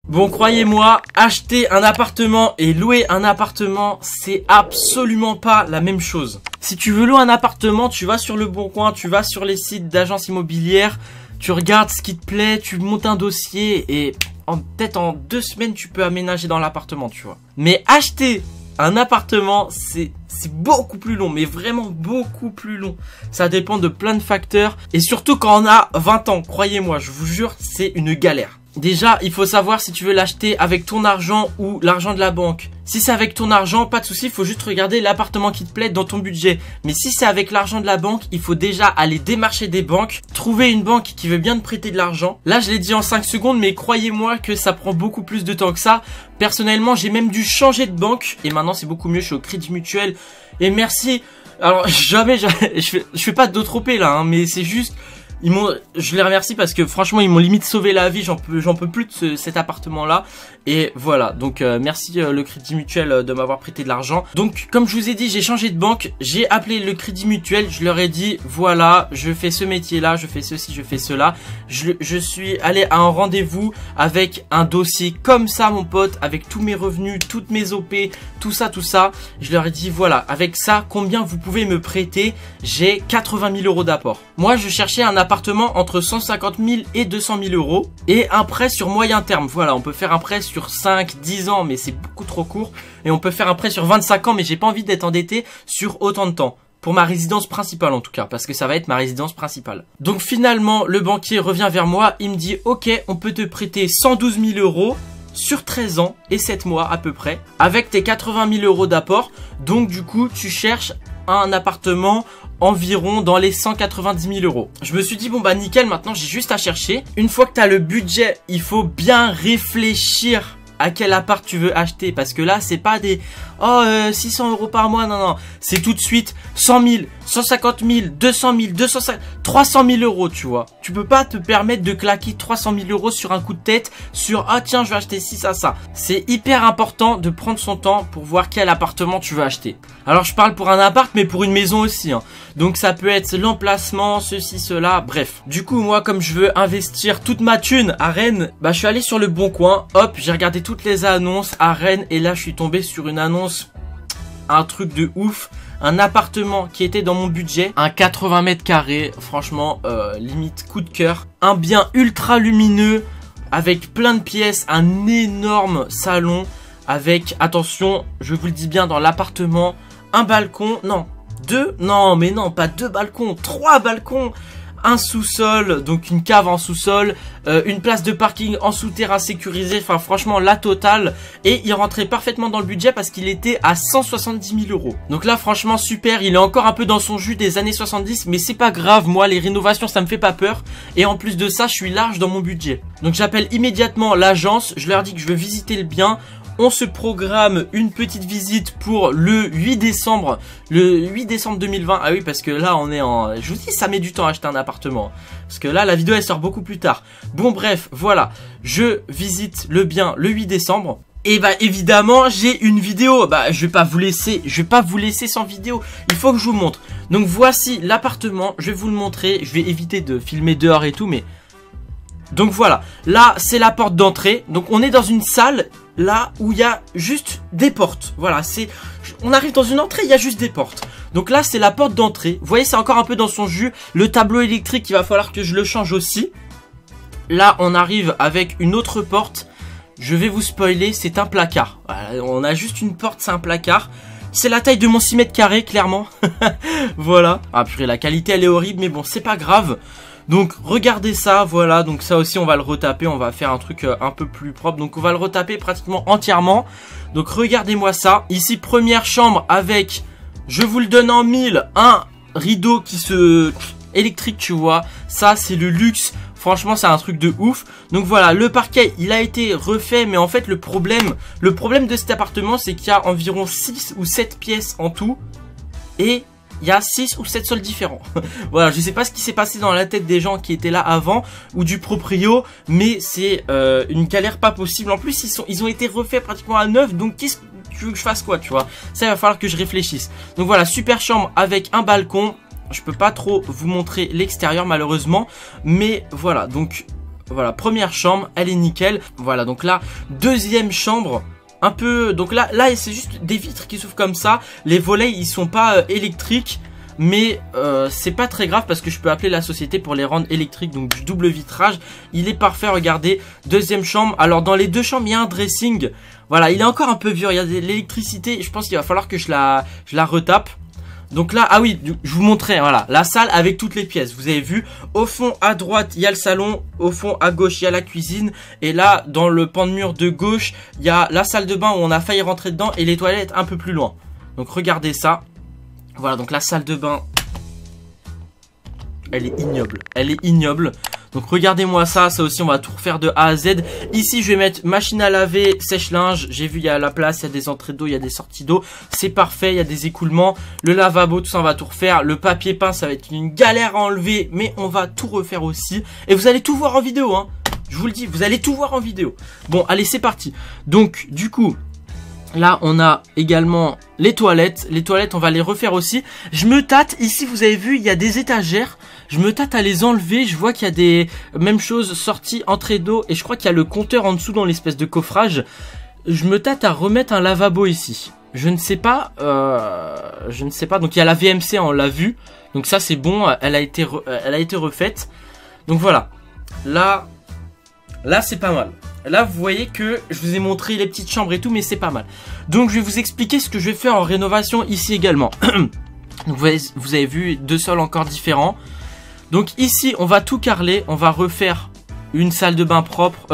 Bon, croyez-moi, acheter un appartement et louer un appartement, c'est absolument pas la même chose. Si tu veux louer un appartement, tu vas sur Le Bon Coin, tu vas sur les sites d'agences immobilières, tu regardes ce qui te plaît, tu montes un dossier et peut-être en 2 semaines, tu peux aménager dans l'appartement, tu vois. Mais acheter un appartement, c'est beaucoup plus long, mais vraiment beaucoup plus long. Ça dépend de plein de facteurs et surtout quand on a 20 ans, croyez-moi, je vous jure, c'est une galère. Déjà, il faut savoir si tu veux l'acheter avec ton argent ou l'argent de la banque. Si c'est avec ton argent, pas de souci, il faut juste regarder l'appartement qui te plaît dans ton budget. Mais si c'est avec l'argent de la banque, il faut déjà aller démarcher des banques, trouver une banque qui veut bien te prêter de l'argent. Là, je l'ai dit en 5 secondes, mais croyez-moi que ça prend beaucoup plus de temps que ça. Personnellement, j'ai même dû changer de banque et maintenant c'est beaucoup mieux, je suis au Crédit Mutuel. Et merci. Alors, jamais, je fais pas d'autres OP là, hein, mais c'est juste... je les remercie parce que franchement ils m'ont limite sauvé la vie, j'en peux plus de cet appartement là. Et voilà, donc merci le Crédit Mutuel de m'avoir prêté de l'argent. Donc comme je vous ai dit, j'ai changé de banque, j'ai appelé le Crédit Mutuel, je leur ai dit voilà, je fais ce métier là, je fais ceci, je fais cela. Je suis allé à un rendez-vous avec un dossier comme ça mon pote, avec tous mes revenus, toutes mes OP, tout ça. Je leur ai dit voilà, avec ça combien vous pouvez me prêter? J'ai 80 000 euros d'apport. Moi je cherchais un appartement entre 150 000 et 200 000 euros et un prêt sur moyen terme. Voilà, on peut faire un prêt sur 5, 10 ans, mais c'est beaucoup trop court. Et on peut faire un prêt sur 25 ans, mais j'ai pas envie d'être endetté sur autant de temps. Pour ma résidence principale en tout cas, parce que ça va être ma résidence principale. Donc finalement, le banquier revient vers moi, il me dit ok, on peut te prêter 112 000 euros sur 13 ans et 7 mois à peu près, avec tes 80 000 euros d'apport. Donc du coup, tu cherches un appartement environ dans les 190 000 euros. Je me suis dit bon bah nickel, maintenant j'ai juste à chercher. Une fois que tu as le budget, il faut bien réfléchir à quel appart tu veux acheter, parce que là c'est pas des 600 euros par mois, non, c'est tout de suite 100 000, 150 000, 200 000, 250, 300 000 euros, tu vois. Tu peux pas te permettre de claquer 300 000 euros sur un coup de tête, sur ah tiens je vais acheter ci, ça. C'est hyper important de prendre son temps pour voir quel appartement tu veux acheter. Alors je parle pour un appart, mais pour une maison aussi, hein. Donc ça peut être l'emplacement, ceci, cela, bref. Du coup moi comme je veux investir toute ma thune à Rennes, bah je suis allé sur Le Bon Coin, hop, j'ai regardé toutes les annonces à Rennes et là je suis tombé sur une annonce, un truc de ouf. Un appartement qui était dans mon budget, un 80 mètres carrés, franchement limite coup de cœur. Un bien ultra lumineux avec plein de pièces, un énorme salon avec, attention, je vous le dis bien, dans l'appartement, un balcon, pas 2 balcons, 3 balcons. Un sous-sol, donc une cave en sous-sol, une place de parking en souterrain sécurisé, enfin franchement la totale. Et il rentrait parfaitement dans le budget parce qu'il était à 170 000 euros. Donc là franchement super, il est encore un peu dans son jus des années 70, mais c'est pas grave, moi les rénovations ça me fait pas peur. Et en plus de ça je suis large dans mon budget. Donc j'appelle immédiatement l'agence, je leur dis que je veux visiter le bien. On se programme une petite visite pour le 8 décembre. Le 8 décembre 2020. Ah oui, parce que là, on est en... Je vous dis, ça met du temps à acheter un appartement. Parce que là, la vidéo, elle sort beaucoup plus tard. Bon, bref, voilà. Je visite le bien le 8 décembre. Et bah, évidemment, j'ai une vidéo. Bah, je vais pas vous laisser sans vidéo. Il faut que je vous montre. Donc, voici l'appartement. Je vais vous le montrer. Je vais éviter de filmer dehors et tout, mais... Donc voilà, là c'est la porte d'entrée. Donc on est dans une salle là où il y a juste des portes. Voilà, on arrive dans une entrée, il y a juste des portes. Donc là c'est la porte d'entrée. Vous voyez, c'est encore un peu dans son jus. Le tableau électrique, il va falloir que je le change aussi. Là on arrive avec une autre porte. Je vais vous spoiler, c'est un placard. Voilà, on a juste une porte, c'est un placard. C'est la taille de mon 6 mètres carrés, clairement. Voilà. Ah purée, la qualité elle est horrible, mais bon, c'est pas grave. Donc regardez ça, voilà, donc ça aussi on va le retaper, on va faire un truc un peu plus propre. Donc on va le retaper pratiquement entièrement. Donc regardez-moi ça, ici première chambre avec, je vous le donne en 1000, un rideau qui se... électrique, tu vois. Ça c'est le luxe, franchement c'est un truc de ouf. Donc voilà, le parquet il a été refait, mais en fait le problème de cet appartement c'est qu'il y a environ 6 ou 7 pièces en tout. Et... il y a 6 ou 7 sols différents. Voilà, je sais pas ce qui s'est passé dans la tête des gens qui étaient là avant ou du proprio, mais c'est une galère pas possible. En plus, ils ont été refaits pratiquement à neuf, donc qu'est-ce que tu veux que je fasse quoi, tu vois? Ça, il va falloir que je réfléchisse. Donc voilà, super chambre avec un balcon. Je peux pas trop vous montrer l'extérieur malheureusement, mais voilà, donc Voilà, première chambre, elle est nickel. Voilà, donc là, deuxième chambre. Un peu, donc là c'est juste des vitres qui s'ouvrent comme ça. Les volets ils sont pas électriques, mais c'est pas très grave parce que je peux appeler la société pour les rendre électriques. Donc du double vitrage, il est parfait. Regardez, deuxième chambre. Alors dans les deux chambres il y a un dressing. Voilà, il est encore un peu vieux. Il y a de l'électricité. Je pense qu'il va falloir que je la retape. Donc là, ah oui, je vous montrais, voilà, la salle avec toutes les pièces. Vous avez vu, au fond à droite, il y a le salon. Au fond à gauche, il y a la cuisine. Et là, dans le pan de mur de gauche, il y a la salle de bain où on a failli rentrer dedans. Et les toilettes un peu plus loin. Donc regardez ça. Voilà, donc la salle de bain, elle est ignoble. Elle est ignoble. Donc regardez-moi ça, ça aussi on va tout refaire de A à Z. Ici je vais mettre machine à laver, sèche-linge. J'ai vu il y a la place, il y a des entrées d'eau, il y a des sorties d'eau. C'est parfait, il y a des écoulements. Le lavabo, tout ça on va tout refaire. Le papier peint ça va être une galère à enlever, mais on va tout refaire aussi. Et vous allez tout voir en vidéo hein. Je vous le dis, vous allez tout voir en vidéo. Bon allez c'est parti. Donc du coup, là on a également les toilettes. Les toilettes on va les refaire aussi. Je me tâte, ici vous avez vu il y a des étagères. Je me tâte à les enlever, je vois qu'il y a des mêmes choses, sorties, entrée d'eau. Et je crois qu'il y a le compteur en dessous dans l'espèce de coffrage. Je me tâte à remettre un lavabo ici. Je ne sais pas, donc il y a la VMC, on l'a vu. Donc ça c'est bon, elle a été refaite. Donc voilà, là c'est pas mal. Là vous voyez que je vous ai montré les petites chambres et tout, mais c'est pas mal. Donc je vais vous expliquer ce que je vais faire en rénovation ici également. Donc vous avez vu deux sols encore différents. Donc ici on va tout carreler, on va refaire une salle de bain propre,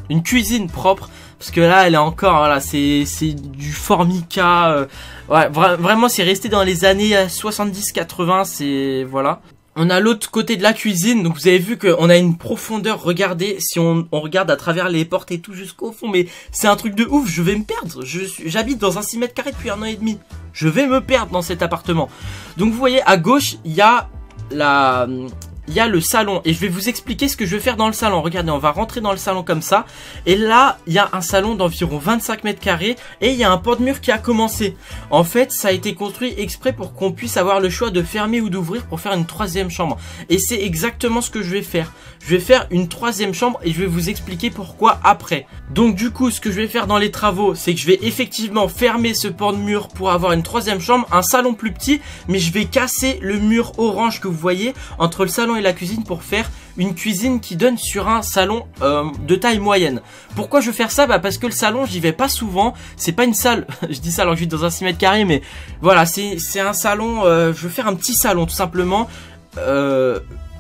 une cuisine propre. Parce que là elle est encore, voilà, c'est du formica, ouais, vraiment c'est resté dans les années 70-80, c'est, voilà. On a l'autre côté de la cuisine, donc vous avez vu qu'on a une profondeur, regardez, si on regarde à travers les portes et tout jusqu'au fond, mais c'est un truc de ouf, je vais me perdre, j'habite dans un 6 mètres carrés depuis 1 an et demi, je vais me perdre dans cet appartement. Donc vous voyez à gauche, il y a le salon et je vais vous expliquer ce que je vais faire dans le salon. Regardez, on va rentrer dans le salon comme ça et là il y a un salon d'environ 25 mètres carrés et il y a un pan de mur qui a commencé. En fait ça a été construit exprès pour qu'on puisse avoir le choix de fermer ou d'ouvrir pour faire une troisième chambre et c'est exactement ce que je vais faire. Je vais faire une troisième chambre et je vais vous expliquer pourquoi après. Donc du coup ce que je vais faire dans les travaux, c'est que je vais effectivement fermer ce pan de mur pour avoir une troisième chambre, un salon plus petit, mais je vais casser le mur orange que vous voyez entre le salon et la cuisine pour faire une cuisine qui donne sur un salon de taille moyenne. Pourquoi je veux faire ça? Bah parce que le salon j'y vais pas souvent, c'est pas une salle, je dis ça alors que je vis dans un 6 mètres carrés, mais voilà, c'est un salon, je veux faire un petit salon tout simplement.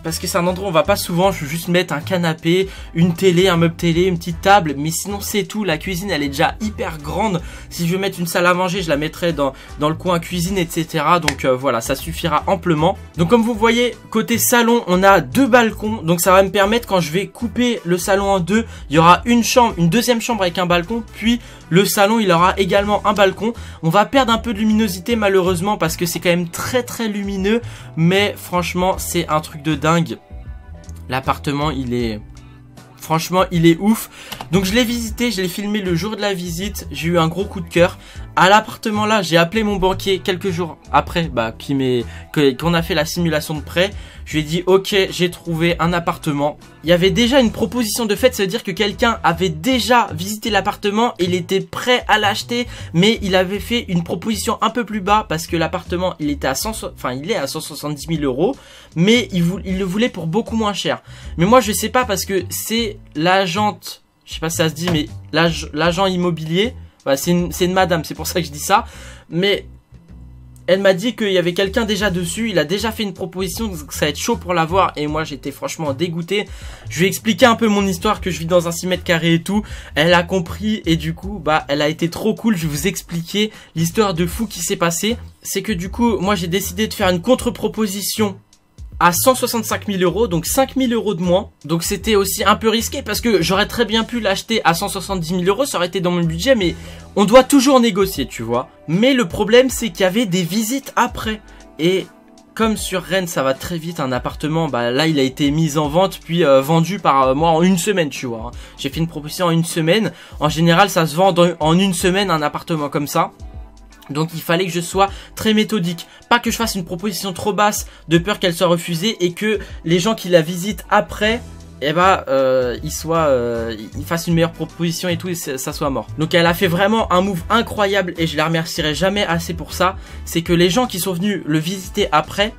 Parce que c'est un endroit où on va pas souvent, je veux juste mettre un canapé, une télé, un meuble télé, une petite table, mais sinon c'est tout. La cuisine elle est déjà hyper grande, si je veux mettre une salle à manger je la mettrai dans le coin cuisine, etc. Donc voilà, ça suffira amplement. Donc comme vous voyez, côté salon on a 2 balcons, donc ça va me permettre quand je vais couper le salon en deux, il y aura une chambre, une deuxième chambre avec un balcon, puis le salon il aura également un balcon. On va perdre un peu de luminosité malheureusement parce que c'est quand même très très lumineux, mais franchement c'est un truc de dingue. L'appartement il est, franchement il est ouf. Donc je l'ai visité, je l'ai filmé le jour de la visite, j'ai eu un gros coup de cœur. À l'appartement là, j'ai appelé mon banquier quelques jours après qu'on a fait la simulation de prêt. Je lui ai dit ok, j'ai trouvé un appartement. Il y avait déjà une proposition de fait, ça veut dire que quelqu'un avait déjà visité l'appartement, il était prêt à l'acheter, mais il avait fait une proposition un peu plus bas parce que l'appartement il était à 170 000 €, mais il le voulait pour beaucoup moins cher. Mais moi je sais pas parce que c'est l'agente, je sais pas si ça se dit, mais l'agent immobilier, voilà, c'est une madame, c'est pour ça que je dis ça, mais elle m'a dit qu'il y avait quelqu'un déjà dessus, il a déjà fait une proposition, donc ça va être chaud pour l'avoir. Et moi j'étais franchement dégoûté. Je lui ai expliqué un peu mon histoire, que je vis dans un 6 mètres carrés et tout. Elle a compris et du coup bah elle a été trop cool. Je vais vous expliquer l'histoire de fou qui s'est passée. C'est que du coup moi j'ai décidé de faire une contre-proposition à 165 000 €, donc 5 000 € de moins. Donc c'était aussi un peu risqué parce que j'aurais très bien pu l'acheter à 170 000 €, ça aurait été dans mon budget, mais on doit toujours négocier, tu vois. Mais le problème c'est qu'il y avait des visites après. Et comme sur Rennes ça va très vite, un appartement, bah là il a été mis en vente puis vendu par moi en 1 semaine, tu vois. J'ai fait une proposition en 1 semaine. En général ça se vend en 1 semaine un appartement comme ça. Donc il fallait que je sois très méthodique, pas que je fasse une proposition trop basse de peur qu'elle soit refusée et que les gens qui la visitent après et bah il fasse une meilleure proposition et tout et ça soit mort. Donc elle a fait vraiment un move incroyable et je la remercierai jamais assez pour ça. C'est que les gens qui sont venus le visiter après,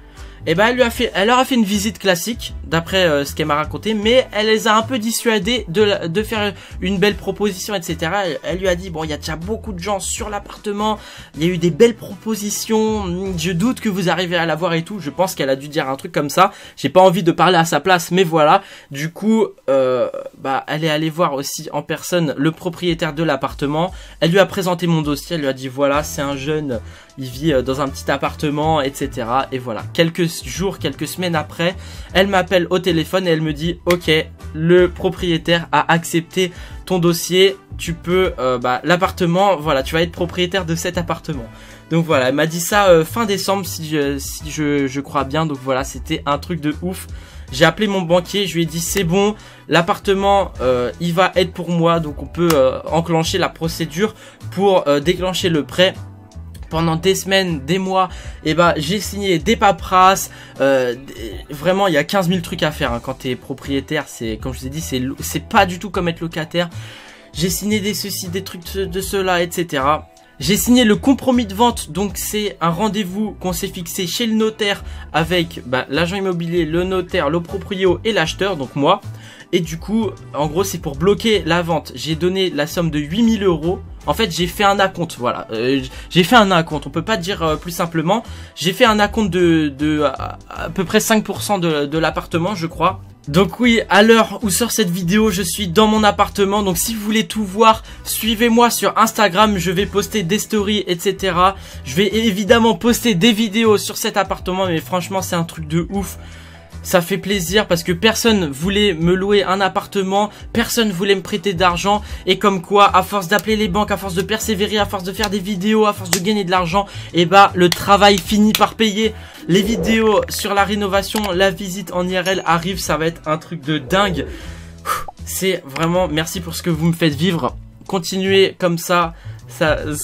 et ben elle leur a fait une visite classique d'après ce qu'elle m'a raconté, mais elle les a un peu dissuadés de faire une belle proposition, etc. Elle lui a dit bon, il y a déjà beaucoup de gens sur l'appartement, il y a eu des belles propositions, je doute que vous arrivez à l'avoir et tout. Je pense qu'elle a dû dire un truc comme ça. J'ai pas envie de parler à sa place, mais voilà. Du coup elle est allée voir aussi en personne le propriétaire de l'appartement. Elle lui a présenté mon dossier, elle lui a dit voilà, c'est un jeune, il vit dans un petit appartement, etc. Et voilà, quelques semaines après, elle m'appelle au téléphone et elle me dit ok, le propriétaire a accepté ton dossier, tu peux l'appartement, voilà, tu vas être propriétaire de cet appartement. Donc voilà, elle m'a dit ça fin décembre si je crois bien. Donc voilà, c'était un truc de ouf. J'ai appelé mon banquier, je lui ai dit c'est bon, l'appartement il va être pour moi, donc on peut enclencher la procédure pour déclencher le prêt. Pendant des semaines, des mois, et j'ai signé des paperasses. Vraiment, il y a 15 000 trucs à faire hein, quand t'es propriétaire. C'est, comme je vous ai dit, c'est pas du tout comme être locataire. J'ai signé des ceci, des trucs de cela, etc. J'ai signé le compromis de vente, donc c'est un rendez-vous qu'on s'est fixé chez le notaire avec l'agent immobilier, le notaire, le proprio et l'acheteur, donc moi. Et du coup, en gros, c'est pour bloquer la vente. J'ai donné la somme de 8 000 €. En fait, j'ai fait un acompte, voilà. J'ai fait un acompte, on peut pas dire plus simplement. J'ai fait un acompte de à peu près 5% de l'appartement, je crois. Donc oui, à l'heure où sort cette vidéo, je suis dans mon appartement. Donc si vous voulez tout voir, suivez-moi sur Instagram. Je vais poster des stories, etc. Je vais évidemment poster des vidéos sur cet appartement. Mais franchement, c'est un truc de ouf. Ça fait plaisir parce que personne voulait me louer un appartement, personne voulait me prêter d'argent. Et comme quoi, à force d'appeler les banques, à force de persévérer, à force de faire des vidéos, à force de gagner de l'argent, et le travail finit par payer. Les vidéos sur la rénovation, la visite en IRL arrive, ça va être un truc de dingue. C'est vraiment, merci pour ce que vous me faites vivre. Continuez comme ça, je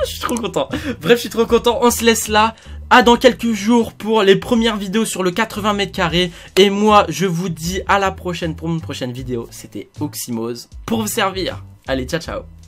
suis trop content. Bref, je suis trop content, on se laisse là. À dans quelques jours pour les premières vidéos sur le 80 mètres carrés. Et moi, je vous dis à la prochaine pour une prochaine vidéo. C'était Oxymose pour vous servir. Allez, ciao, ciao.